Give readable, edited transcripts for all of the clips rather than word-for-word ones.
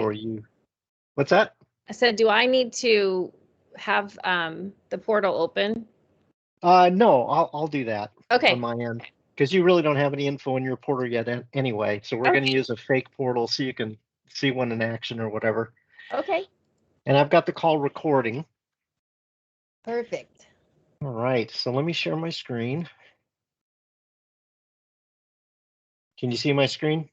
before you. What's that? I said, do I need to have the portal open? No, I'll do that on Okay. my end because you really don't have any info in your portal yet anyway. So we're going to Okay. use a fake portal so you can see one in action or whatever. Okay. And I've got the call recording. Perfect. All right, so let me share my screen. Can you see my screen?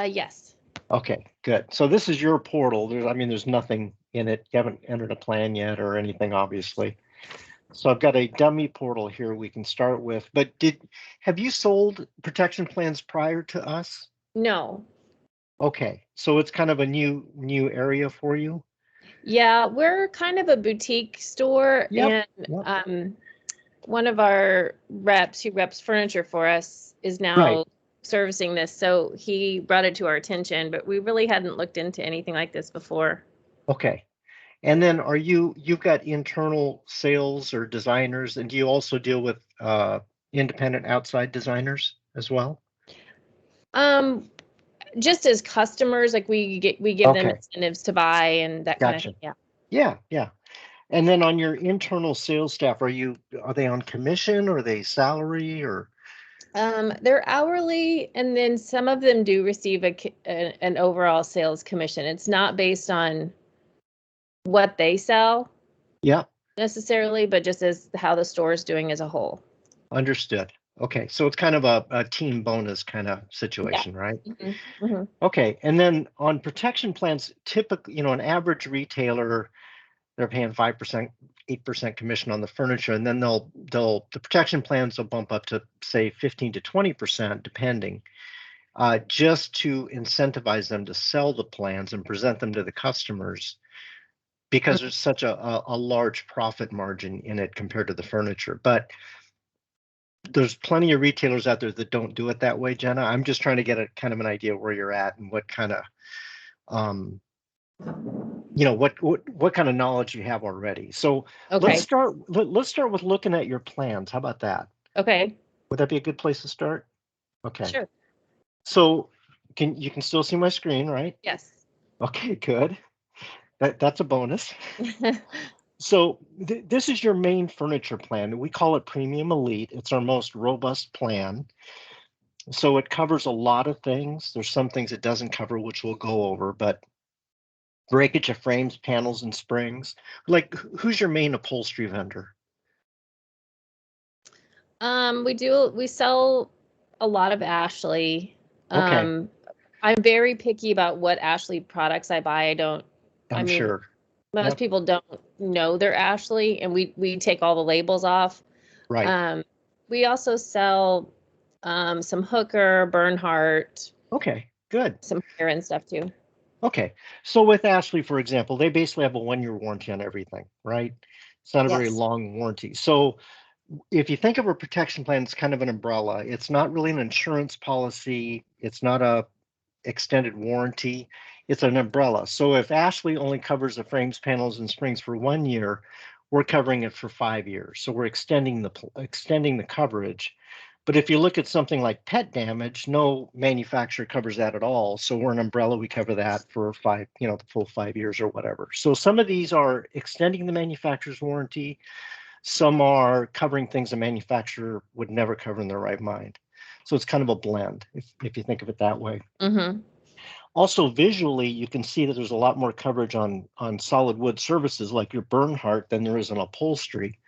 Yes. Okay, good. So this is your portal. There's nothing in it. You haven't entered a plan yet or anything, obviously. So I've got a dummy portal here we can start with. But have you sold protection plans prior to us? No. Okay, so it's kind of a new area for you? Yeah, we're kind of a boutique store, Yep. and Yep. one of our reps who reps furniture for us is Right. now servicing this. So he brought it to our attention, but we really hadn't looked into anything like this before. Okay. And then you've got internal sales or designers, and do you also deal with independent outside designers as well? Um, just as customers, like we give them Okay, incentives to buy and that kind of gotcha. thing. Yeah. Yeah, yeah. And then on your internal sales staff, are they on commission or are they salary or? They're hourly, and then some of them do receive an overall sales commission. It's not based on what they sell Yeah, necessarily, but just as how the store is doing as a whole. understood. Okay, so it's kind of a team bonus kind of Yeah. situation, right? Hmm. Okay, and then on protection plans, typically, an average retailer, they're paying 5%, 8% commission on the furniture, and then the protection plans will bump up to say 15 to 20%, depending, just to incentivize them to sell the plans and present them to the customers because there's such a large profit margin in it compared to the furniture. But there's plenty of retailers out there that don't do it that way, Jenna. I'm just trying to get a kind of an idea where you're at and what kind of um, what kind of knowledge you have already. So let's Okay. start let's start with looking at your plans. How about that? Okay. Would that be a good place to start? Okay. Sure. So you can still see my screen, right? Yes. Okay, good. That's a bonus. So this is your main furniture plan. We call it Premium Elite. It's our most robust plan. So it covers a lot of things. There's some things it doesn't cover, which we'll go over, but breakage of frames, panels, and springs. Like, who's your main upholstery vendor? We sell a lot of Ashley. Okay, I'm very picky about what Ashley products I buy. I I'm mean, sure. most Yep, people don't know they're Ashley, and we take all the labels off. right. Um, we also sell some Hooker, Bernhardt, Okay, good. some hair and stuff too. Okay, so with Ashley, for example, they basically have a 1 year warranty on everything, right? It's not a very Yes. long warranty. So if you think of a protection plan, it's kind of an umbrella. It's not really an insurance policy. It's not a extended warranty. It's an umbrella. So if Ashley only covers the frames, panels, and springs for 1 year, we're covering it for 5 years. So we're extending the coverage. But if you look at something like pet damage, no manufacturer covers that at all. So we're an umbrella. We cover that for the full 5 years or whatever. So some of these are extending the manufacturer's warranty. Some are covering things a manufacturer would never cover in their right mind. So it's kind of a blend if you think of it that way. Mm-hmm. Also, visually, you can see that there's a lot more coverage on solid wood surfaces like your Bernhardt than there is on upholstery.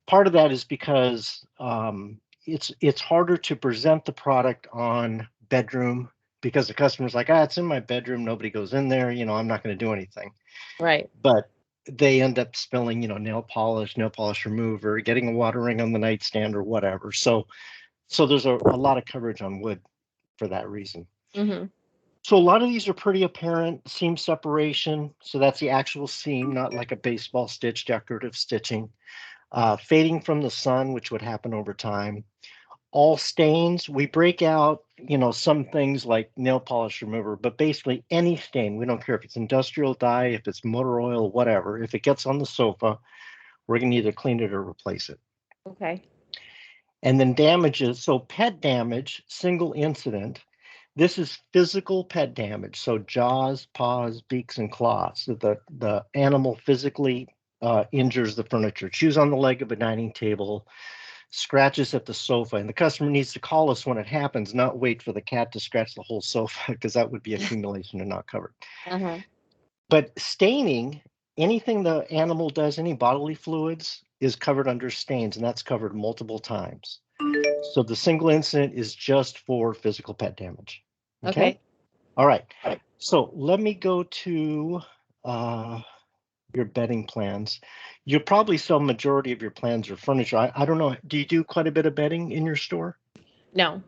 Part of that is because it's harder to present the product on bedroom because the customer's like, it's in my bedroom, nobody goes in there, I'm not going to do anything. Right. But they end up spilling, nail polish remover, getting a water ring on the nightstand or whatever. So there's a lot of coverage on wood for that reason. Mm-hmm. So a lot of these are pretty apparent. Seam separation, so that's the actual seam, not like a baseball stitch, decorative stitching. Fading from the sun, which would happen over time. All stains, we break out, some things like nail polish remover, but basically any stain, we don't care if it's industrial dye, if it's motor oil, whatever. If it gets on the sofa, we're going to either clean it or replace it. Okay. And then damages, so pet damage, single incident, This is physical pet damage. So jaws, paws, beaks, and claws. So the animal physically injures the furniture, chews on the leg of a dining table, scratches at the sofa, and the customer needs to call us when it happens, not wait for the cat to scratch the whole sofa, because that would be accumulation and not covered. Uh-huh. But staining, anything the animal does, any bodily fluids, is covered under stains, and that's covered multiple times. So the single incident is just for physical pet damage. Okay. All right. So let me go to your bedding plans. You'll probably sell majority of your plans or furniture. I don't know. Do you do quite a bit of bedding in your store? No,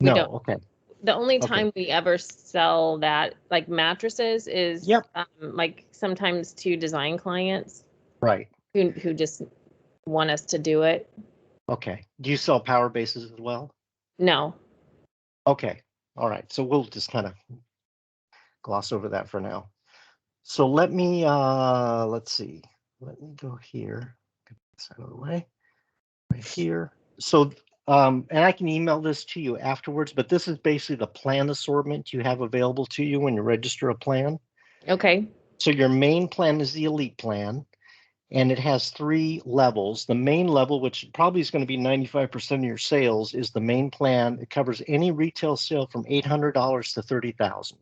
we No. don't. Okay. The only Okay. time we ever sell that, like mattresses, is Yep. like sometimes to design clients Right. who just want us to do it. Okay. Do you sell power bases as well? No. Okay. All right. So we'll just kind of gloss over that for now. So let me let's see. Let me go here. Get this out of the way. Right here. So and I can email this to you afterwards, but this is basically the plan assortment you have available to you when you register a plan. Okay. So your main plan is the elite plan, and it has 3 levels. The main level, which probably is going to be 95% of your sales, is the main plan. It covers any retail sale from $800 to $30,000.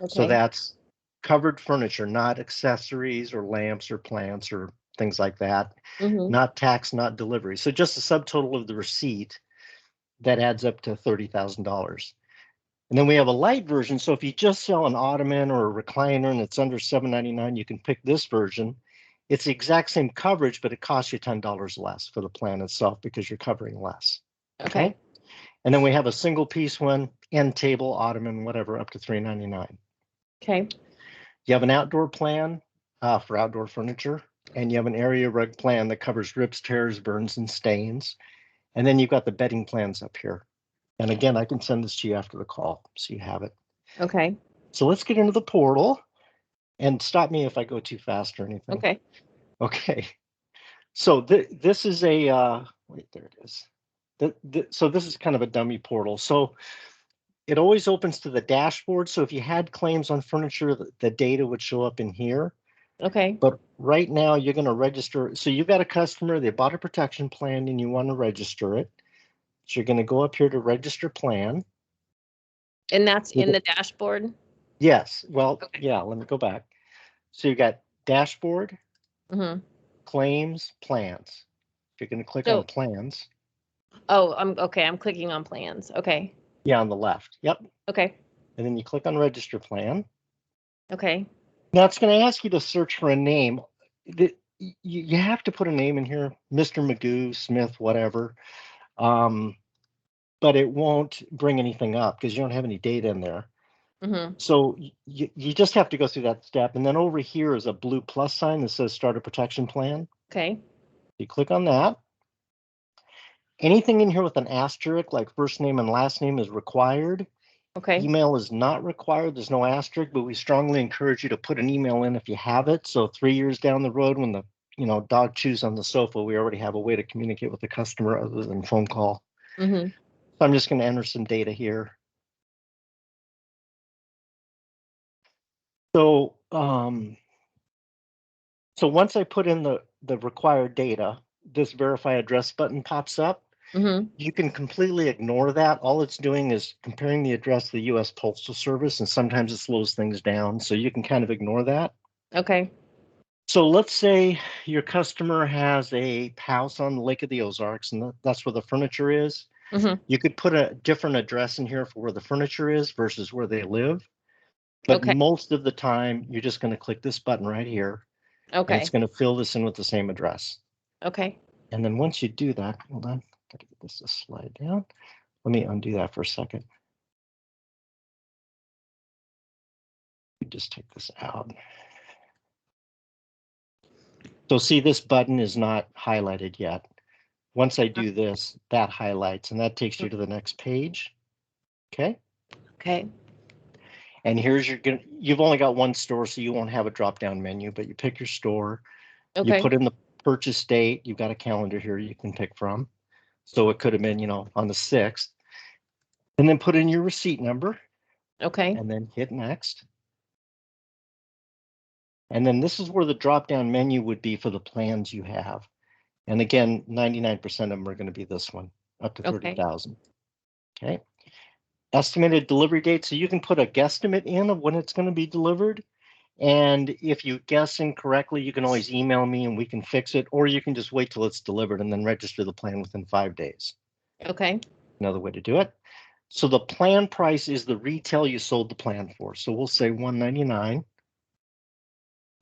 So Okay. that's covered furniture, not accessories or lamps or plants or things like that. Mm-hmm. Not tax, not delivery. So just a subtotal of the receipt that adds up to $30,000. And then we have a light version. So if you just sell an ottoman or a recliner and it's under $799, you can pick this version. It's the exact same coverage, but it costs you $10 less for the plan itself because you're covering less. Okay. And then we have a single piece one, end table, ottoman, whatever, up to $399. Okay. You have an outdoor plan for outdoor furniture, and you have an area rug plan that covers rips, tears, burns, and stains. And then you've got the bedding plans up here. And again, I can send this to you after the call, so you have it. Okay. So let's get into the portal, and stop me if I go too fast or anything. Okay. Okay. So this is a, wait, there it is. So this is kind of a dummy portal. So it always opens to the dashboard. So if you had claims on furniture, the data would show up in here. Okay. But right now you're going to register. So you've got a customer, they bought a protection plan and you want to register it. So you're going to go up here to register plan. And that's in the dashboard? Yes. Well, Okay. yeah, let me go back. So you got dashboard, Mm-hmm. claims, plans. If you're going to click on plans. Oh, I'm clicking on plans. Okay. Yeah, on the left. Yep. Okay. And then you click on register plan. Okay. Now it's going to ask you to search for a name. You have to put a name in here, Mr. Magoo, Smith, whatever. But it won't bring anything up because you don't have any data in there. Mm-hmm. So you just have to go through that step. And then over here is a blue plus sign that says start a protection plan. Okay. You click on that. Anything in here with an asterisk, like first name and last name, is required. Okay. Email is not required. There's no asterisk, but we strongly encourage you to put an email in if you have it. So 3 years down the road, when the dog chews on the sofa, we already have a way to communicate with the customer other than phone call. Mm-hmm. So I'm just going to enter some data here. So once I put in the required data, this verify address button pops up. Mm-hmm. You can completely ignore that. All it's doing is comparing the address to the U.S. Postal Service, and sometimes it slows things down. So you can kind of ignore that. Okay. So let's say your customer has a house on the Lake of the Ozarks, and that's where the furniture is. Mm-hmm. You could put a different address in here for where the furniture is versus where they live. But Okay. most of the time, you're just going to click this button right here, and Okay. it's going to fill this in with the same address. Okay. And then once you do that, hold on, gotta get this to slide down. Let me undo that for a second. Just take this out. So see, this button is not highlighted yet. Once I do this, that highlights, and that takes you to the next page. Okay. Okay. And here's you've only got one store, so you won't have a drop-down menu, but you pick your store. You Okay. put in the purchase date. You've got a calendar here you can pick from. So it could have been, on the 6th. And then put in your receipt number. Okay. and then hit next. And then this is where the drop-down menu would be for the plans you have. And again, 99% of them are going to be this one, up to Okay. 30,000. Okay. Estimated delivery date. So you can put a guesstimate in of when it's going to be delivered. And if you guess incorrectly, you can always email me and we can fix it, or you can just wait till it's delivered and then register the plan within 5 days. Okay. Another way to do it. So the plan price is the retail you sold the plan for. So we'll say $199.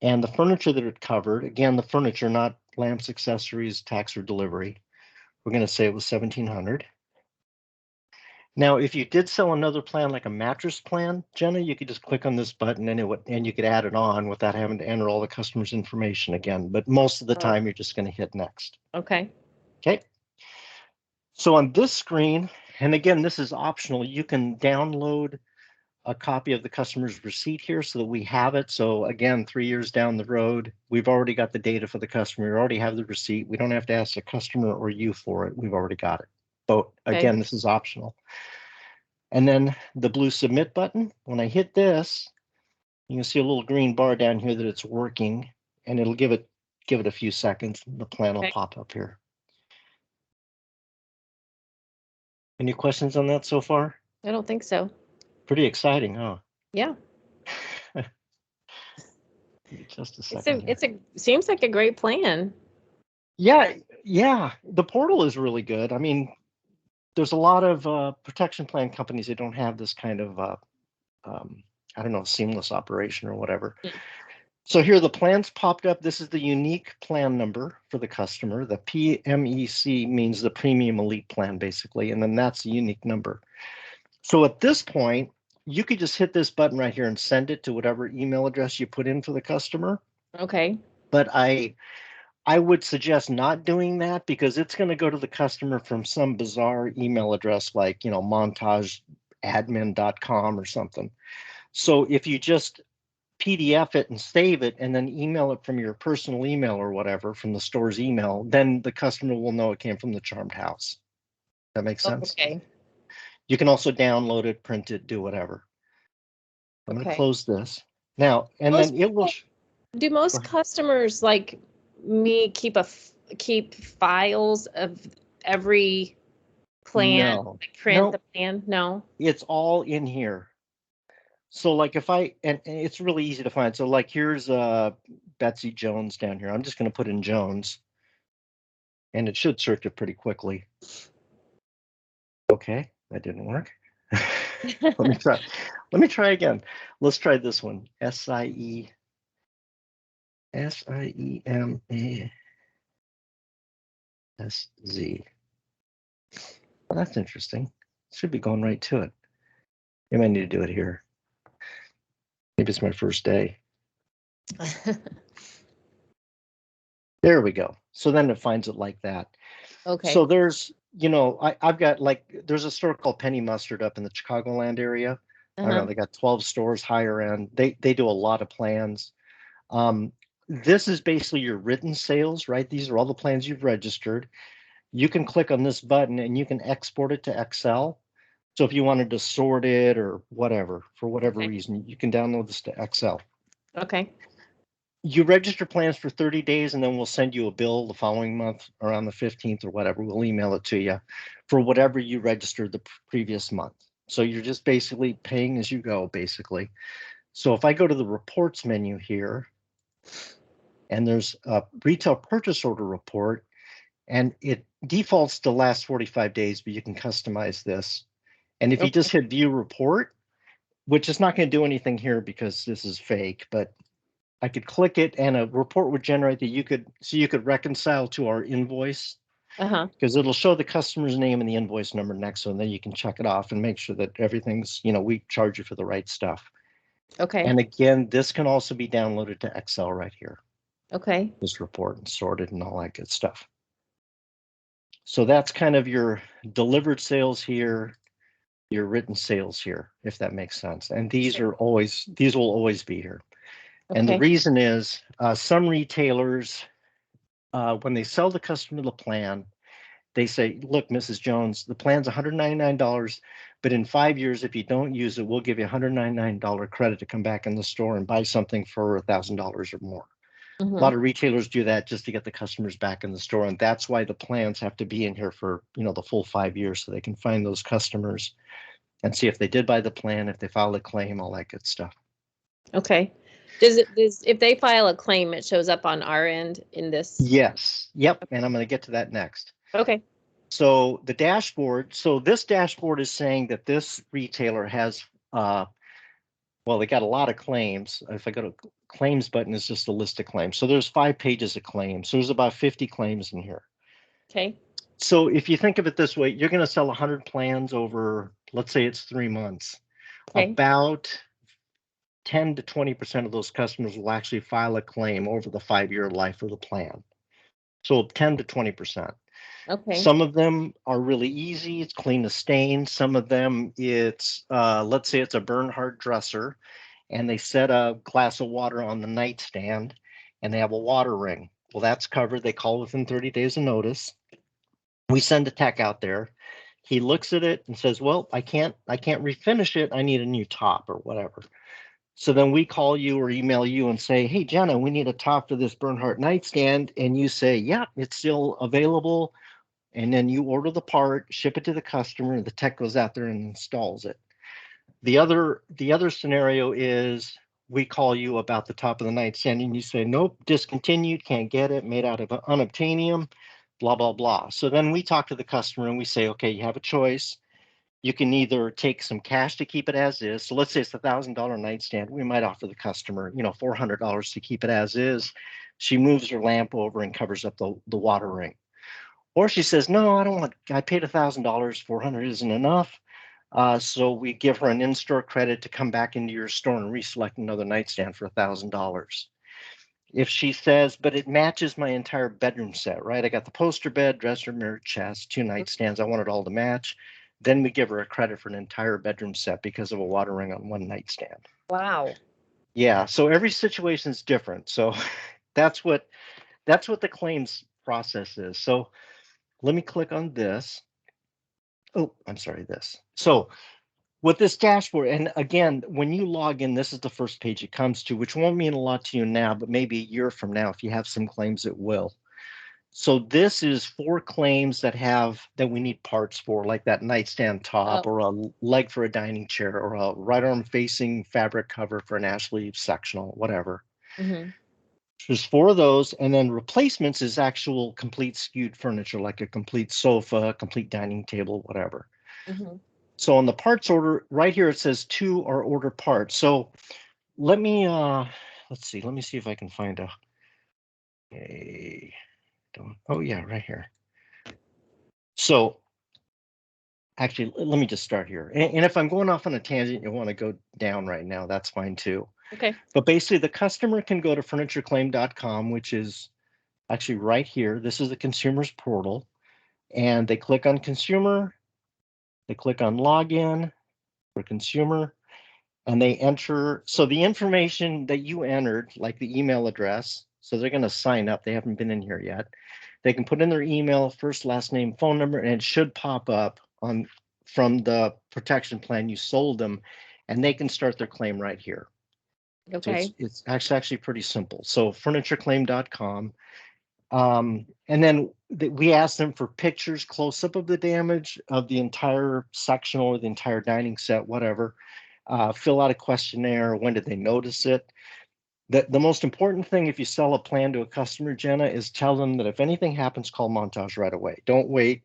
And the furniture that it covered, again, the furniture, not lamps, accessories, tax, or delivery, we're going to say it was $1,700. Now, if you did sell another plan like a mattress plan, Jenna, you could just click on this button and you could add it on without having to enter all the customer's information again. But most of the time, you're just going to hit next. Okay. Okay. So on this screen, and again, this is optional, you can download a copy of the customer's receipt here so that we have it. So again, 3 years down the road, we've already got the data for the customer. We already have the receipt. We don't have to ask the customer or you for it. We've already got it. But again, this is optional. And then the blue submit button, when I hit this, you can see a little green bar down here that it's working, and it'll give it a few seconds. The plan will pop up here. Any questions on that so far? I don't think so. Pretty exciting, huh? Yeah. Just a second. It's a seems like a great plan. Yeah, the portal is really good. I mean, there's a lot of protection plan companies that don't have this kind of I don't know, seamless operation or whatever. So here the plans popped up. This is the unique plan number for the customer. The PMEC means the premium elite plan, basically, and then that's the unique number. So at this point, you could just hit this button right here and send it to whatever email address you put in for the customer. Okay. But I would suggest not doing that because it's going to go to the customer from some bizarre email address like, montageadmin.com or something. So if you just PDF it and save it and then email it from your personal email or whatever from the store's email, then the customer will know it came from the Charmed House. That makes sense? Okay. You can also download it, print it, do whatever. I'm going to close this. Now, and then it will... Do most customers like me keep files of every plan? No. Like print the plan? No. It's all in here. So like if and it's really easy to find. So like here's Betsy Jones down here. I'm just going to put in Jones and it should search it pretty quickly. Okay, that didn't work. Let me try again. Let's try this one. SIEMA. SZ. Well, that's interesting. Should be going right to it. Maybe I need to do it here. Maybe it's my first day. There we go. So then it finds it like that. Okay. So there's, I've got there's a store called Penny Mustard up in the Chicagoland area. I don't know, they got 12 stores higher end. They do a lot of plans. This is basically your written sales, right? These are all the plans you've registered. You can click on this button and you can export it to Excel. So if you wanted to sort it or whatever, for whatever reason, you can download this to Excel. Okay. You register plans for 30 days and then we'll send you a bill the following month around the 15th or whatever. We'll email it to you for whatever you registered the previous month. So you're just basically paying as you go, basically. So if I go to the reports menu here, and there's a retail purchase order report, and it defaults to last 45 days, but you can customize this. And if you just hit view report, which is not going to do anything here because this is fake, but I could click it and a report would generate that you could reconcile to our invoice because it'll show the customer's name and the invoice number next to it, and then you can check it off and make sure that everything's, we charge you for the right stuff. Okay. And again, this can also be downloaded to Excel right here. Okay. This report and sorted and all that good stuff. So that's kind of your delivered sales here, your written sales here, if that makes sense. And these will always be here. And the reason is some retailers, when they sell the customer the plan, they say, look, Mrs. Jones, the plan's $199, But in 5 years, if you don't use it, we'll give you $199 credit to come back in the store and buy something for $1,000 or more. A lot of retailers do that just to get the customers back in the store. And that's why the plans have to be in here for, the full 5 years, so they can find those customers and see if they did buy the plan, if they filed a claim, all that good stuff. Okay. If they file a claim, it shows up on our end in this? Yes. Yep. And I'm going to get to that next. Okay. So the dashboard, this dashboard is saying that this retailer has, well, they got a lot of claims. If I go to claims button, it's just a list of claims. So there's 5 pages of claims. So there's about 50 claims in here. Okay. So if you think of it this way, you're going to sell 100 plans over, let's say it's 3 months. Okay. About 10 to 20% of those customers will actually file a claim over the 5-year life of the plan. So 10 to 20%. Okay. Some of them are really easy. It's clean the stain. Some of them, it's, let's say it's a Bernhardt dresser, and they set a glass of water on the nightstand, and they have a water ring. Well, that's covered. They call within 30 days of notice. We send a tech out there. He looks at it and says, well, I can't refinish it. I need a new top or whatever. So then we call you or email you and say, hey, Jenna, we need a top for this Bernhardt nightstand. And you say, yeah, it's still available. And then you order the part, ship it to the customer, and the tech goes out there and installs it. The other scenario is we call you about the top of the nightstand and you say, nope, discontinued, can't get it, made out of unobtainium, blah, blah, blah. So then we talk to the customer and we say, okay, you have a choice. You can either take some cash to keep it as is. So let's say it's $1,000 nightstand. We might offer the customer, $400 to keep it as is. She moves her lamp over and covers up the water ring. Or she says, no, I paid $1,000, 400 isn't enough. So we give her an in-store credit to come back into your store and reselect another nightstand for $1,000. If she says, but it matches my entire bedroom set, right? I got the poster bed, dresser, mirror, chest, 2 nightstands. I want it all to match. Then we give her a credit for an entire bedroom set because of a water ring on 1 nightstand. Wow. Yeah. So every situation is different. So that's what the claims process is. So let me click on this. Oh, I'm sorry, this. So with this dashboard, and again, when you log in, this is the first page it comes to, which won't mean a lot to you now, but maybe a year from now, if you have some claims, it will. So this is 4 claims that we need parts for, like that nightstand top, or a leg for a dining chair, or a right arm facing fabric cover for an Ashley sectional, whatever. There's 4 of those, and then replacements is actual complete skewed furniture, like a complete sofa, complete dining table, whatever. So on the parts order, right here, it says 2 are order parts. So let me, let's see. Let me see if I can find oh yeah, right here. So actually, let me just start here. And if I'm going off on a tangent, you want to go down right now, that's fine too. Okay. But basically, the customer can go to FurnitureClaim.com, which is actually right here. This is the consumer's portal. And they click on consumer, they click on login for consumer, and they enter. So the information that you entered, like the email address, so they're going to sign up. They haven't been in here yet. They can put in their email, first, last name, phone number, and it should pop up from the protection plan you sold them, and they can start their claim right here. Okay. So it's actually pretty simple. So FurnitureClaim.com. And then we asked them for pictures, close up of the damage of the entire sectional or the entire dining set, whatever. Fill out a questionnaire. When did they notice it? The most important thing, if you sell a plan to a customer, Jenna, is tell them that if anything happens, call Montage right away. Don't wait,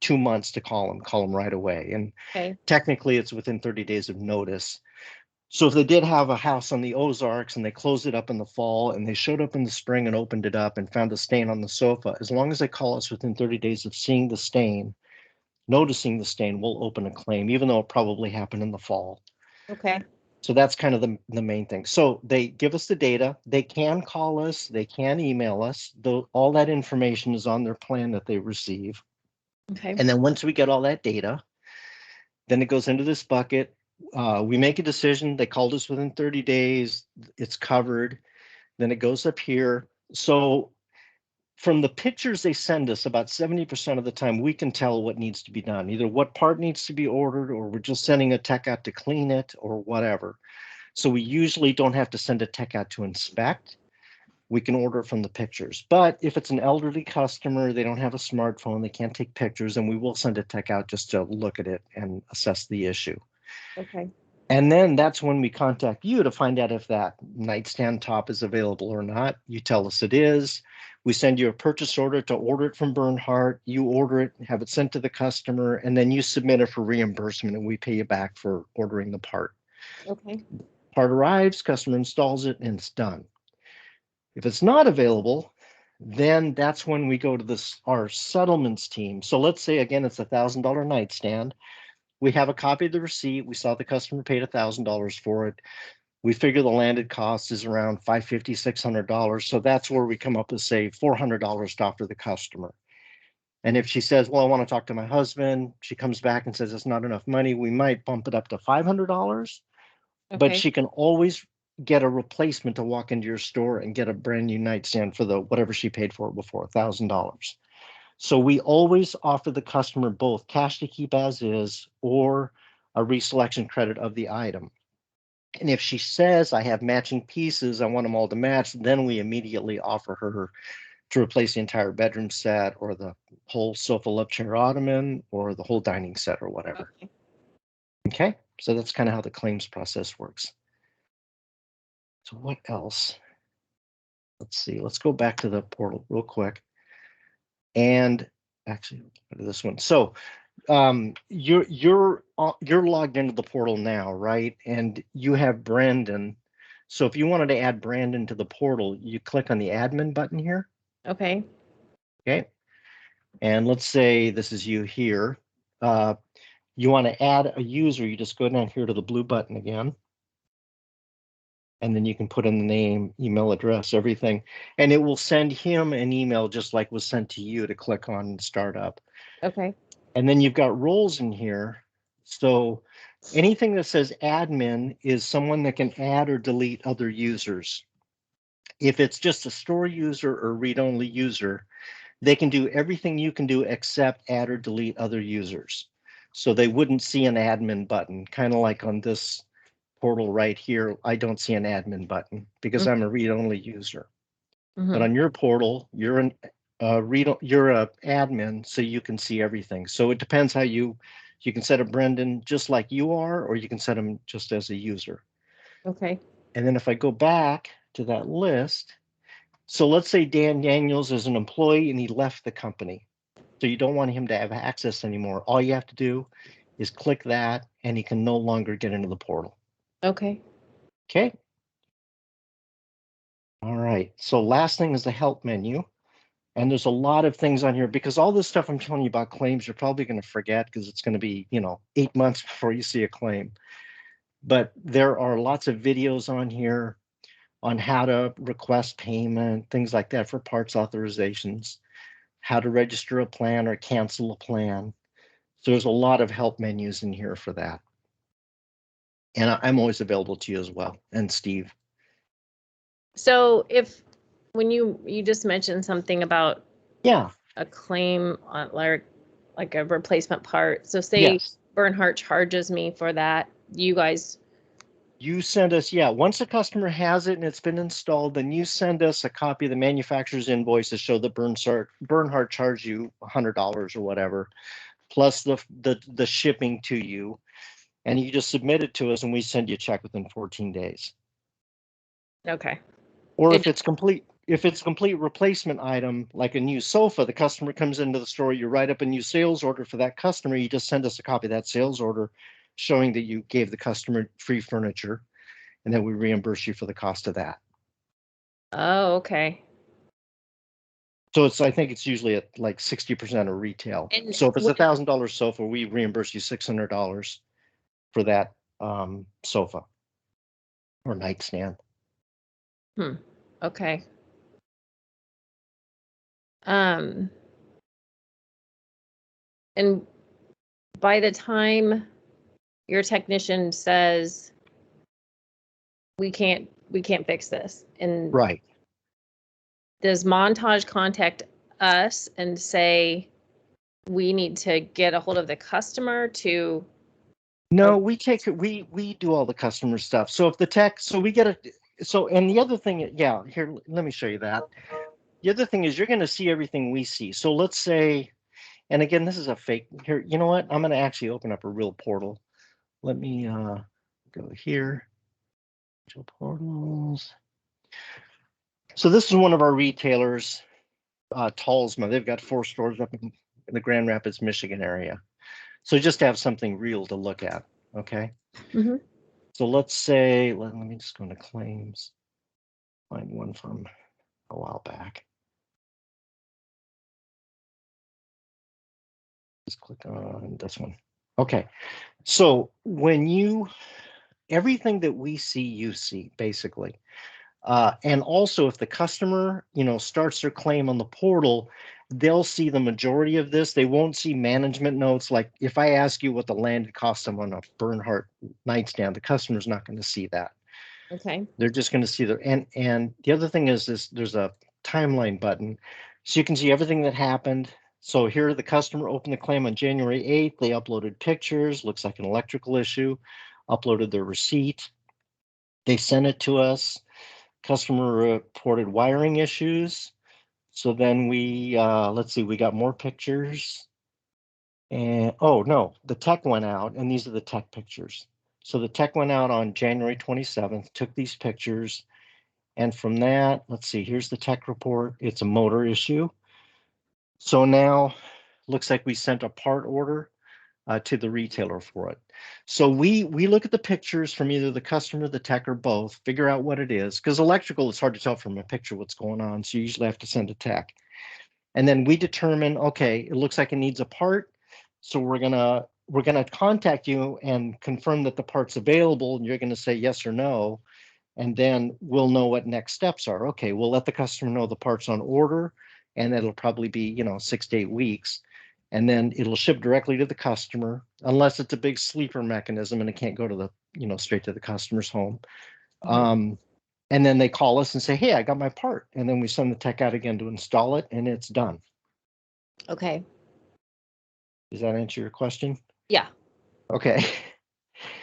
2 months to call them right away. And technically it's within 30 days of notice. So if they did have a house on the Ozarks and they closed it up in the fall and they showed up in the spring and opened it up and found a stain on the sofa, as long as they call us within 30 days of seeing the stain, noticing the stain, we'll open a claim, even though it probably happened in the fall. Okay. So that's kind of the main thing. So they give us the data. They can call us. They can email us. All that information is on their plan that they receive. Okay. And then once we get all that data, then it goes into this bucket. We make a decision. They called us within 30 days. It's covered. Then it goes up here. So from the pictures they send us, about 70% of the time, we can tell what needs to be done, either what part needs to be ordered, or we're just sending a tech out to clean it, or whatever. So we usually don't have to send a tech out to inspect. We can order it from the pictures. But if it's an elderly customer, they don't have a smartphone, they can't take pictures, and we will send a tech out just to look at it and assess the issue. Okay. And then that's when we contact you to find out if that nightstand top is available or not. You tell us it is. We send you a purchase order to order it from Bernhardt. You order it, have it sent to the customer, and then you submit it for reimbursement, and we pay you back for ordering the part. Okay. Part arrives, customer installs it, and it's done. If it's not available, then that's when we go to our settlements team. So let's say, again, it's $1,000 nightstand. We have a copy of the receipt. We saw the customer paid $1,000 for it. We figure the landed cost is around $550, $600. So that's where we come up with, say, $400 to offer the customer. And if she says, well, I want to talk to my husband, she comes back and says it's not enough money, we might bump it up to $500. But Okay. she can always get a replacement to walk into your store and get a brand new nightstand for the whatever she paid for it before, $1,000. So we always offer the customer both cash to keep as is or a reselection credit of the item. And if she says, I have matching pieces, I want them all to match, then we immediately offer her to replace the entire bedroom set or the whole sofa love chair ottoman or the whole dining set or whatever. Okay. Okay, so that's kind of how the claims process works. So what else? Let's see, let's go back to the portal real quick. And actually, go to this one. So you're logged into the portal now, right? And you have Brandon. So if you wanted to add Brandon to the portal, you click on the admin button here. Okay. Okay. And let's say this is you here. You want to add a user, you just go down here to the blue button again. And then you can put in the name, email address, everything. And it will send him an email just like was sent to you to click on and start up. Okay. And then you've got roles in here. So anything that says admin is someone that can add or delete other users. If it's just a store user or read-only user, they can do everything you can do except add or delete other users. So they wouldn't see an admin button, kind of like on this portal right here. I don't see an admin button because I'm a read-only user. But on your portal, you're you're a admin, so you can see everything. So it depends how you can set up Brendan just like you are, or you can set him just as a user. Okay. And then if I go back to that list, so let's say Dan Daniels is an employee and he left the company. So you don't want him to have access anymore. All you have to do is click that and he can no longer get into the portal. Okay. Okay. All right. So last thing is the help menu. And there's a lot of things on here because all this stuff I'm telling you about claims, you're probably going to forget because it's going to be, 8 months before you see a claim. But there are lots of videos on here on how to request payment, things like that for parts authorizations, how to register a plan or cancel a plan. So there's a lot of help menus in here for that. And I'm always available to you as well, and Steve. So when you just mentioned something about Yeah. a claim on like a replacement part. So say Yes. Bernhardt charges me for that, you guys. You send us, yeah, once a customer has it and it's been installed, then you send us a copy of the manufacturer's invoice to show that Bernhardt charged you $100 or whatever, plus the shipping to you. And you just submit it to us and we send you a check within 14 days. Okay. Or if it's complete replacement item, like a new sofa, the customer comes into the store, you write up a new sales order for that customer, you just send us a copy of that sales order showing that you gave the customer free furniture, and then we reimburse you for the cost of that. Oh, okay. So I think it's usually at like 60% of retail. And So if it's $1,000 sofa, we reimburse you $600 for that sofa or nightstand. Okay. And by the time your technician says we can't fix this, and Right. does Montage contact us and say we need to get a hold of the customer to? No, we do all the customer stuff. So if the tech, so we get it. So, and the other thing, yeah, here, let me show you that. The other thing is you're going to see everything we see. So let's say, and again, this is a fake here. You know what? I'm going to actually open up a real portal. Let me go here. Show portals. So this is one of our retailers, Tallsma. They've got 4 stores up in the Grand Rapids, Michigan area. So just to have something real to look at. Okay. Mhm. So let's say, let me just go into claims, find one from a while back. Just click on this one. Okay. So when everything that we see, you see, basically. And also if the customer, starts their claim on the portal, they'll see the majority of this. They won't see management notes. Like if I ask you what the landed cost them on a Bernhardt nightstand, the customer's not going to see that. Okay. They're just going to see and the other thing is this, there's a timeline button. So you can see everything that happened. So here the customer opened the claim on January 8th. They uploaded pictures, looks like an electrical issue, uploaded their receipt. They sent it to us. Customer reported wiring issues. So then we, let's see, we got more pictures. And, oh no, the tech went out, and these are the tech pictures. So the tech went out on January 27th, took these pictures. And from that, let's see, here's the tech report. It's a motor issue. So now looks like we sent a part order to the retailer for it. So we look at the pictures from either the customer, the tech, or both, figure out what it is, because electrical is hard to tell from a picture what's going on. So you usually have to send a tech. And then we determine, okay, it looks like it needs a part. So we're gonna contact you and confirm that the part's available, and you're gonna say yes or no. And then we'll know what next steps are. Okay, we'll let the customer know the part's on order, and it'll probably be 6 to 8 weeks. And then it'll ship directly to the customer, unless it's a big sleeper mechanism and it can't go to the straight to the customer's home. Mhm. And then they call us and say, hey, I got my part. And then we send the tech out again to install it, and it's done. Okay. Does that answer your question? Yeah. Okay.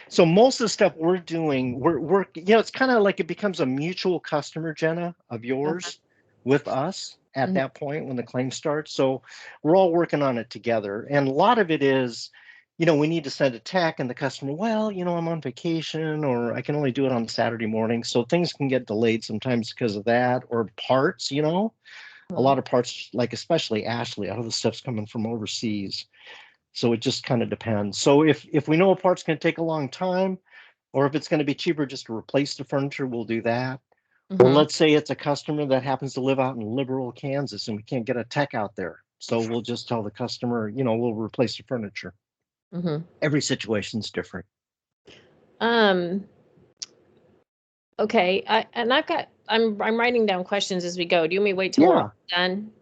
So most of the stuff we're doing, we're it's kind of like it becomes a mutual customer, Jenna, of yours with us at Mhm. that point when the claim starts. So we're all working on it together. And a lot of it is, we need to send a tech, and the customer, well, I'm on vacation, or I can only do it on Saturday morning. So things can get delayed sometimes because of that, or parts, a lot of parts, like especially Ashley, all the stuff's coming from overseas. So it just kind of depends. So if we know a part's going to take a long time, or if it's going to be cheaper just to replace the furniture, we'll do that. Or Mhm. let's say it's a customer that happens to live out in Liberal, Kansas, and we can't get a tech out there. So we'll just tell the customer, we'll replace the furniture. Mhm. Every situation's different. Um. Okay. I'm writing down questions as we go. Do you want me to wait till we're Yeah. all done?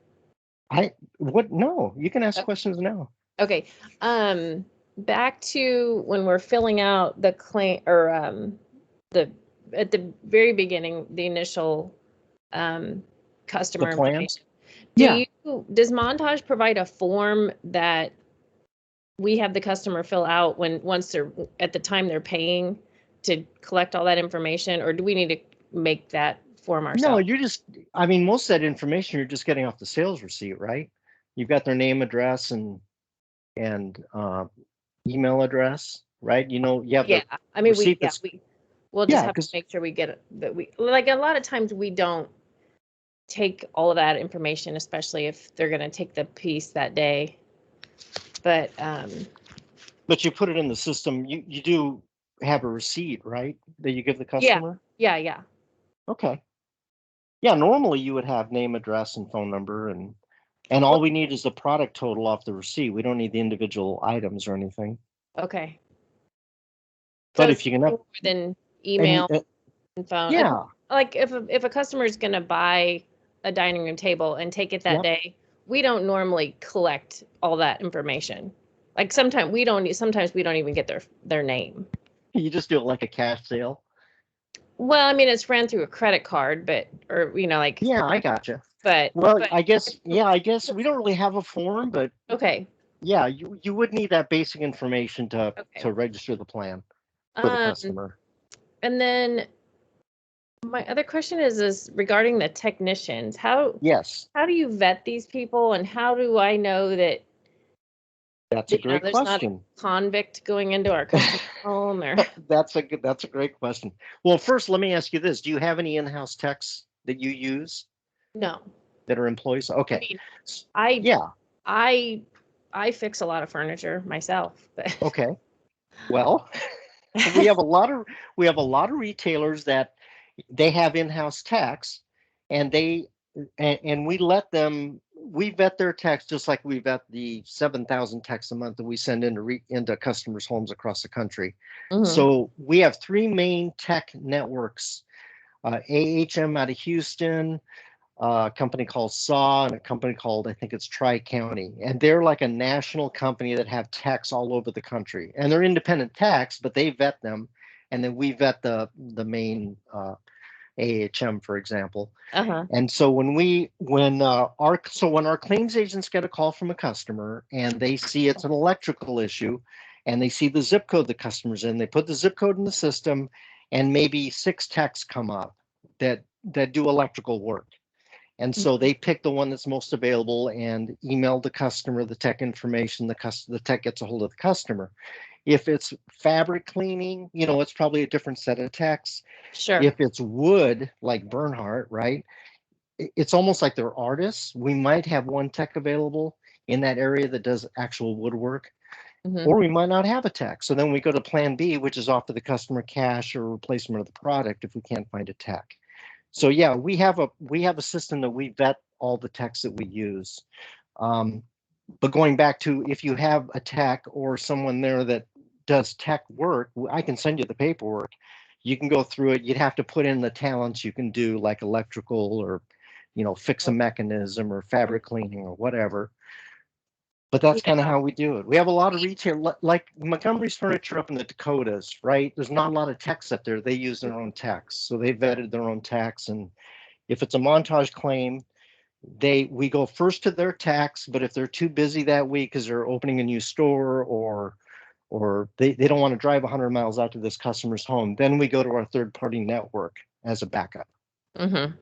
No, you can ask questions now. Okay. Back to when we're filling out the claim or the at the very beginning, the initial The customer plans? information. Yeah. Does Montage provide a form that we have the customer fill out once they're at the time they're paying to collect all that information, or do we need to make that form No, ourselves? most of that information you're just getting off the sales receipt, right? You've got their name, address, and email address, right? You have Yeah, the I mean, receipt that's, we'll just yeah, have to because make sure we get it, that we, like, a lot of times we don't take all of that information, especially if they're gonna take the piece that day. But, but you put it in the system. You do have a receipt, right? That you give the yeah, customer. yeah. Okay. Yeah, normally you would have name, address, and phone number, and Well, all we need is the product total off the receipt. We don't need the individual items or anything. okay. So But it's if you can more up than and you, email and phone. yeah, Like if a customer is gonna buy a dining room table and take it that yep. day, we don't normally collect all that information. Like sometimes we don't even get their name. You just do it like a cash sale. Well, I mean, it's ran through a credit card, but, or, like, Yeah, I gotcha. But Well, I guess, yeah, I guess we don't really have a form, but okay. yeah, you would need that basic information Okay. to register the plan for the Um, customer. and then my other question is regarding the technicians. Yes, How do you vet these people, and how do I know that that's a great there's not a question. convict going into our customer home or That's a great question. Well, first, let me ask you this. Do you have any in-house techs that you use no? that are employees? I Okay. mean, I Yeah. I I fix a lot of furniture myself, but Okay. Well, we have a lot of we have a lot of retailers that they have in-house techs, and and we vet their techs just like we vet the 7,000 techs a month that we send into customers' homes across the country. Mhm. So we have three main tech networks: AHM out of Houston, a company called SAW, and a company called, I think it's Tri County, and they're like a national company that have techs all over the country, and they're independent techs, but they vet them, and then we vet the main AHM, for example. Uh-huh. And so when our claims agents get a call from a customer and they see it's an electrical issue, and they see the zip code the customer's in, they put the zip code in the system, and maybe six techs come up that do electrical work. And so they pick the one that's most available and email the customer the tech information. The tech gets a hold of the customer. If it's fabric cleaning, it's probably a different set of techs. Sure. If it's wood, like Bernhardt, right? It's almost like they're artists. We might have one tech available in that area that does actual woodwork, Mhm. or we might not have a tech. So then we go to plan B, which is offer the customer cash or replacement of the product if we can't find a tech. So yeah, we have a system that we vet all the techs that we use. Um, but going back to, if you have a tech or someone there that does tech work, I can send you the paperwork. You can go through it. You'd have to put in the talents you can do, like electrical or, fix a mechanism or fabric cleaning or whatever. But that's kind of Yeah. how we do it. We have a lot of retail, like Montgomery's Furniture up in the Dakotas, right? There's not a lot of techs up there. They use their own techs. So they vetted their own techs. And if it's a Montage claim, we go first to their techs, but if they're too busy that week because they're opening a new store, or they don't want to drive 100 miles out to this customer's home, then we go to our third party network as a backup. Mhm.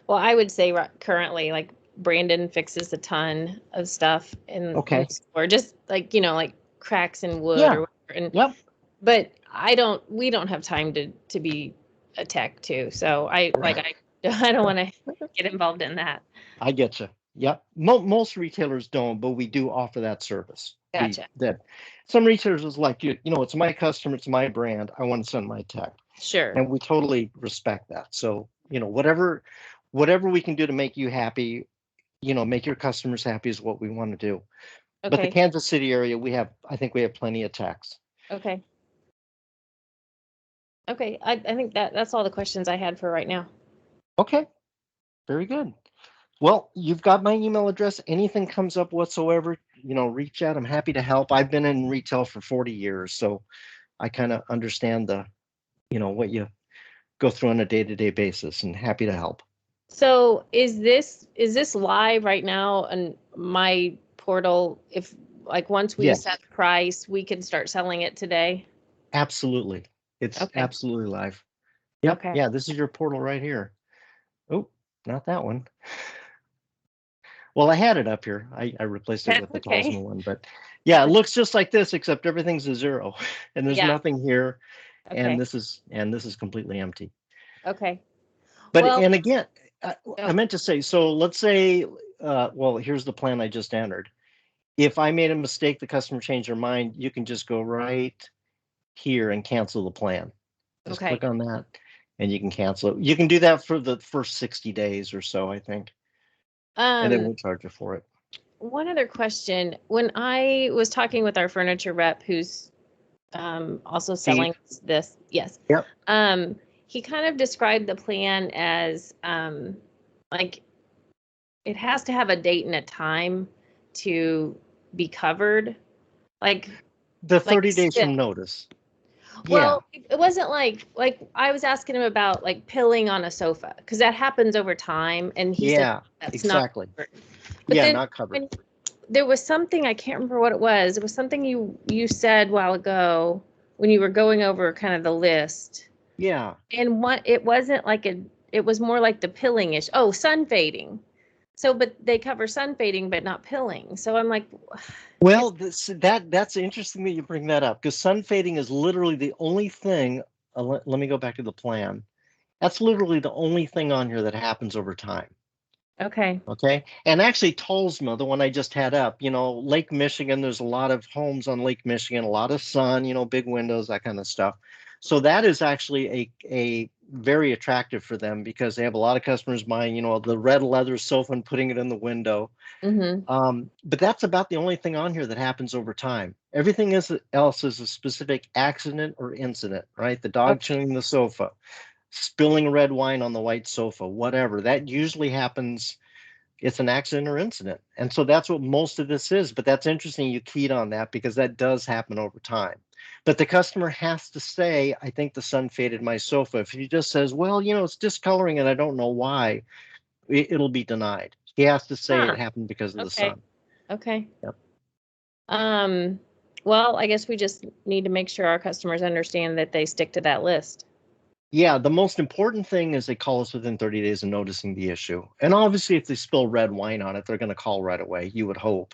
Well, I would say currently, like Brandon fixes a ton of stuff in Okay. the store, just like like cracks in wood Yeah. or whatever. Yep. But we don't have time to be a tech too. So I don't want to get involved in that. I get you. Yep. Most retailers don't, but we do offer that service. We Gotcha. that Some retailers is like, it's my customer, it's my brand. I want to send my tech, Sure. and we totally respect that. So, whatever we can do to make you happy, make your customers happy is what we want to do. But the Okay. Kansas City area, I think we have plenty of techs. Okay. Okay. I think that's all the questions I had for right now. Okay, very good. Well, you've got my email address. Anything comes up whatsoever, reach out. I'm happy to help. I've been in retail for 40 years, so I kind of understand what you go through on a day-to-day basis, and happy to help. So is this live right now on my portal? If like once we set Yes, the price, we can start selling it today? absolutely. It's Okay. absolutely live. Yep. Okay. Yeah, this is your portal right here. Oh, not that one. Well, I had it up here. I replaced it with the Okay. Tosma one, but yeah, it looks just like this, except everything's a zero, and there's Yeah. nothing here, and Okay. this is completely empty. Okay. But Well, and again, I oh, meant to say, so let's say, well, here's the plan I just entered. If I made a mistake, the customer changed their mind, you can just go right here and cancel the plan. Just okay. click on that and you can cancel it. You can do that for the first 60 days or so, I think, and then Um, we'll charge you for it. one other question. When I was talking with our furniture rep who's also Steve? selling this, yes. Yep. He kind of described the plan as like it has to have a date and a time to be covered. Like The like 30 days from notice. Yeah, Well, it wasn't like I was asking him about like pilling on a sofa because that happens over time, and he said yeah, that's not exactly. covered. But Yeah, then not covered. when there was something, I can't remember what it was. It was something you said a while ago when you were going over kind of the list. Yeah. And what it wasn't like it was more like the pilling ish. Oh, sun fading. So, but they cover sun fading, but not pilling. So I'm like, Well, it's that's interesting that you bring that up because sun fading is literally the only thing. Let me go back to the plan. That's literally the only thing on here that happens over time. okay. Okay. And actually, Tolsma, the one I just had up, Lake Michigan, there's a lot of homes on Lake Michigan, a lot of sun, big windows, that kind of stuff. So that is actually a very attractive for them because they have a lot of customers buying, the red leather sofa and putting it in the window. Mm-hmm. But that's about the only thing on here that happens over time. Everything else is a specific accident or incident, right? The dog Okay. chewing the sofa, spilling red wine on the white sofa, whatever. That usually happens. It's an accident or incident. And so that's what most of this is. But that's interesting you keyed on that because that does happen over time. But the customer has to say, I think the sun faded my sofa. If he just says, well, it's discoloring and I don't know why, it'll be denied. He has to say it Huh. happened because of the Okay. sun. Okay. Yep. Um, well, I guess we just need to make sure our customers understand that they stick to that list. Yeah, the most important thing is they call us within 30 days of noticing the issue. And obviously, if they spill red wine on it, they're going to call right away, you would hope.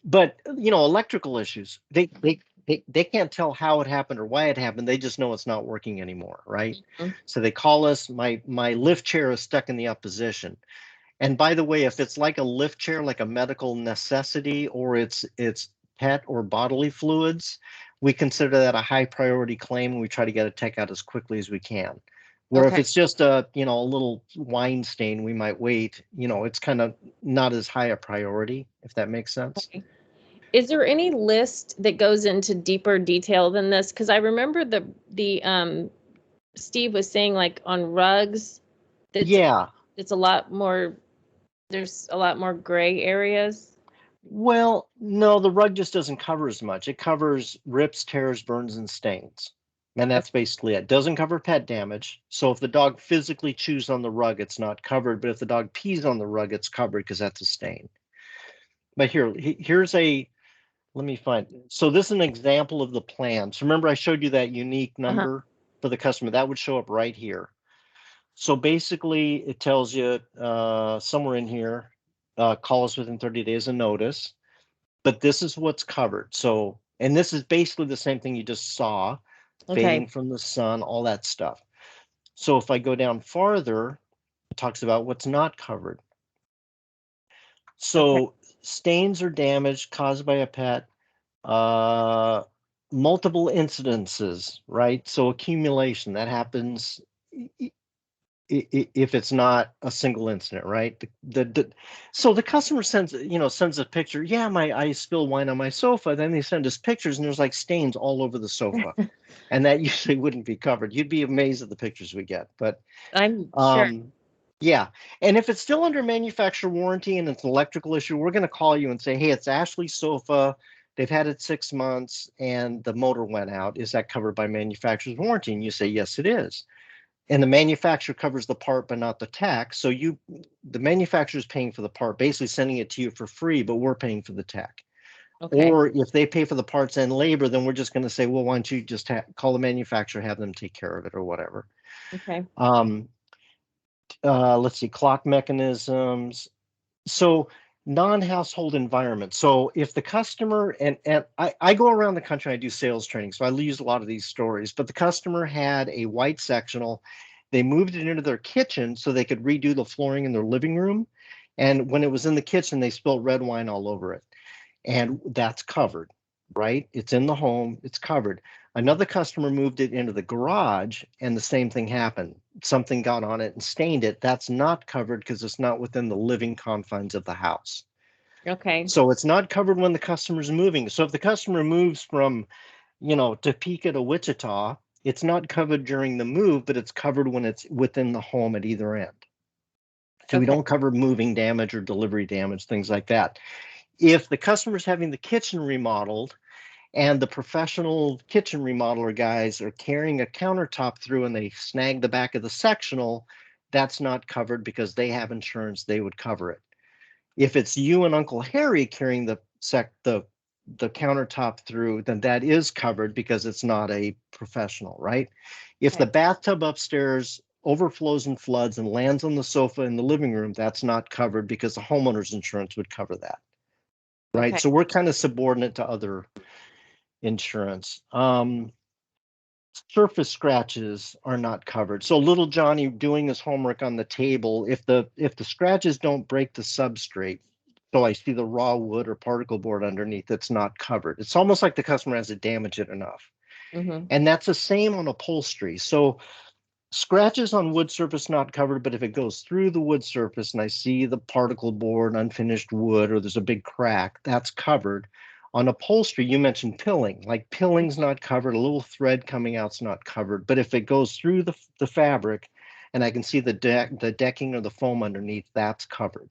But electrical issues, they can't tell how it happened or why it happened. They just know it's not working anymore, right? Mhm. So they call us, my lift chair is stuck in the up position. And by the way, if it's like a lift chair, like a medical necessity, or it's pet or bodily fluids, we consider that a high priority claim and we try to get it take out as quickly as we can. Where if Okay. it's just a little wine stain, we might wait. It's kind of not as high a priority, if that makes sense. Okay. Is there any list that goes into deeper detail than this? Because I remember the Steve was saying like on rugs, that's Yeah. it's a lot more. There's a lot more gray areas. Well, no, the rug just doesn't cover as much. It covers rips, tears, burns, and stains. And Okay. that's basically it. Doesn't cover pet damage. So if the dog physically chews on the rug, it's not covered. But if the dog pees on the rug, it's covered because that's a stain. But here's let me find. So this is an example of the plan. So remember I showed you that unique Uh-huh. number for the customer. That would show up right here. So basically it tells you somewhere in here, call us within 30 days of notice. But this is what's covered. So, and this is basically the same thing you just saw, Okay. fading from the sun, all that stuff. So if I go down farther, it talks about what's not covered. Okay. So stains or damage caused by a pet, uh, multiple incidences, right? So accumulation that happens if it's not a single incident, right? So the customer sends a picture. Yeah, I spilled wine on my sofa. Then they send us pictures, and there's like stains all over the sofa, and that usually wouldn't be covered. You'd be amazed at the pictures we get. But I'm sure. um, yeah, and if it's still under manufacturer warranty and it's an electrical issue, we're going to call you and say, hey, it's Ashley's sofa. They've had it 6 months, and the motor went out. Is that covered by manufacturer's warranty? And you say, yes, it is, and the manufacturer covers the part but not the tax. So the manufacturer is paying for the part, basically sending it to you for free, but we're paying for the tech. Okay. Or if they pay for the parts and labor, then we're just going to say, well, why don't you just call the manufacturer, have them take care of it or whatever. Okay. um, let's see, clock mechanisms. So non-household environment. So if the customer, and I go around the country, I do sales training, so I use a lot of these stories, but the customer had a white sectional. They moved it into their kitchen so they could redo the flooring in their living room. And when it was in the kitchen, they spilled red wine all over it. And that's covered, right? It's in the home, it's covered. Another customer moved it into the garage and the same thing happened. Something got on it and stained it. That's not covered because it's not within the living confines of the house. Okay. So it's not covered when the customer's moving. So if the customer moves from, Topeka to Wichita, it's not covered during the move, but it's covered when it's within the home at either end. So we Okay. don't cover moving damage or delivery damage, things like that. If the customer's having the kitchen remodeled and the professional kitchen remodeler guys are carrying a countertop through and they snag the back of the sectional, that's not covered because they have insurance, they would cover it. If it's you and Uncle Harry carrying the countertop through, then that is covered because it's not a professional, right? If the Okay. bathtub upstairs overflows and floods and lands on the sofa in the living room, that's not covered because the homeowner's insurance would cover that, right? Okay. So we're kind of subordinate to other insurance. Surface scratches are not covered. So little Johnny doing his homework on the table, if the scratches don't break the substrate, so I see the raw wood or particle board underneath, it's not covered. It's almost like the customer hasn't damaged it enough. Mm-hmm. And that's the same on upholstery. So scratches on wood surface not covered, but if it goes through the wood surface and I see the particle board, unfinished wood, or there's a big crack, that's covered. On upholstery, you mentioned pilling. Like pilling's not covered, a little thread coming out's not covered. But if it goes through the fabric and I can see the decking or the foam underneath, that's covered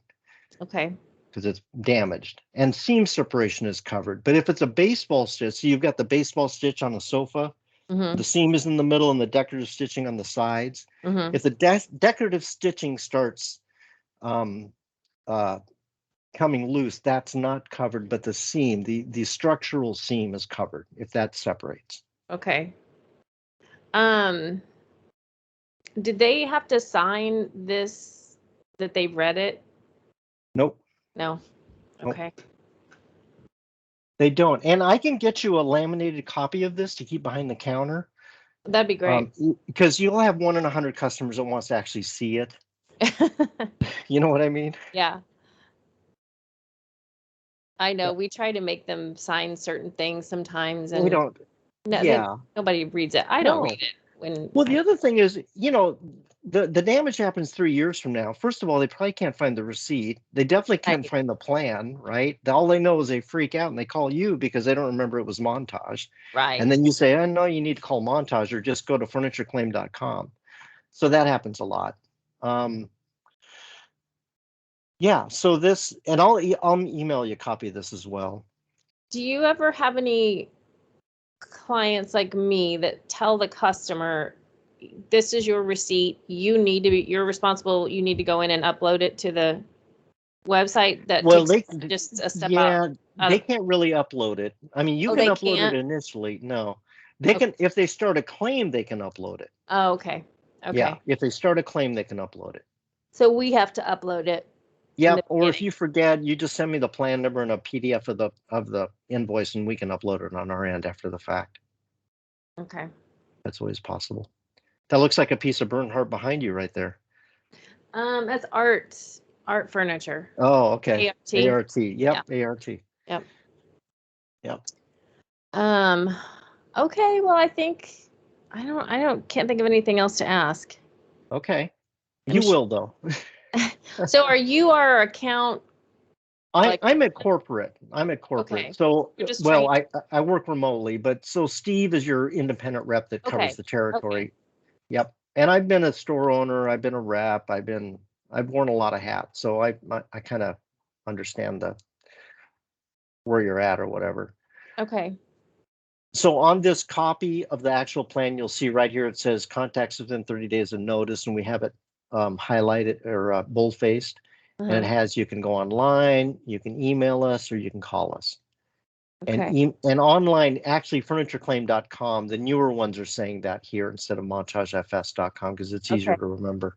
Okay. because it's damaged. And seam separation is covered. But if it's a baseball stitch, so you've got the baseball stitch on a sofa, Mm-hmm. the seam is in the middle and the decorative stitching on the sides. Mm-hmm. If the decorative stitching starts um, coming loose, that's not covered, but the seam, the structural seam is covered if that separates. Okay. Did they have to sign this that they read it? Nope. No. Nope. Okay. They don't. And I can get you a laminated copy of this to keep behind the counter. That'd be great. Because you'll have 1 in 100 customers that wants to actually see it. You know what I mean? Yeah. I know. We try to make them sign certain things sometimes, They and don't. no, Yeah. nobody reads it. I don't No. read it when. Well, the other thing is, the damage happens 3 years from now. First of all, they probably can't find the receipt. They definitely can't Right. find the plan, right? All they know is they freak out and they call you because they don't remember it was Montage. Right. And then you say, oh, no, you need to call Montage or just go to FurnitureClaim.com. So that happens a lot. Yeah, so this, and I'll email you a copy of this as well. Do you ever have any clients like me that tell the customer, this is your receipt, you're responsible, you need to go in and upload it to the website? That Well, takes just a step out they of. can't really upload it. I mean, you Oh, can they upload it can't? initially. No, they Okay. can, if they start a claim, they can upload it. Oh, okay. Yeah, Okay. if they start a claim, they can upload it. So we have to upload it in the Yep, or if beginning. you forget, you just send me the plan number and a PDF of the invoice and we can upload it on our end after the fact. Okay. That's always possible. That looks like a piece of Bernhardt behind you right there. That's art furniture. Oh, okay. ART. ART. Yep, Yeah. ART. Yep. Yep. Okay, well, I think can't think of anything else to ask. Okay. I'm You will though. So are you our account? Like, I'm at corporate. I'm at corporate. okay. So, You're just well, trying. I work remotely, but so Steve is your independent rep that covers Okay. the Okay. territory. Yep. And I've been a store owner. I've been a rep. I've worn a lot of hats. So I kind of understand where you're at or whatever. Okay. So on this copy of the actual plan, you'll see right here, it says contacts within 30 days of notice, and we have it highlighted or bold-faced. And it Uh-huh. has, you can go online, you can email us, or you can call us. Okay. And online, actually FurnitureClaim.com, the newer ones are saying that here instead of MontageFS.com because it's Okay. easier to remember.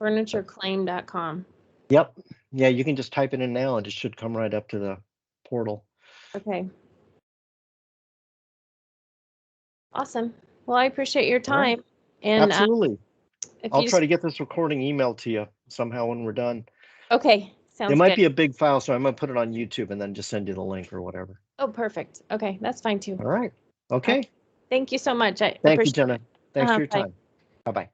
FurnitureClaim.com. Yep. Yeah, you can just type it in now and it should come right up to the portal. Okay. Awesome. Well, I appreciate your All right. time. And Absolutely. if I'll you try just to get this recording emailed to you somehow when we're done. okay, It sounds might good. be a big file, so I'm going to put it on YouTube and then just send you the link or whatever. Oh, perfect. Okay, that's fine too. All right. All right. Okay. Thank you so much. I Thank you, appreciate Jenna. it. Thanks for your Bye. time. Bye-bye.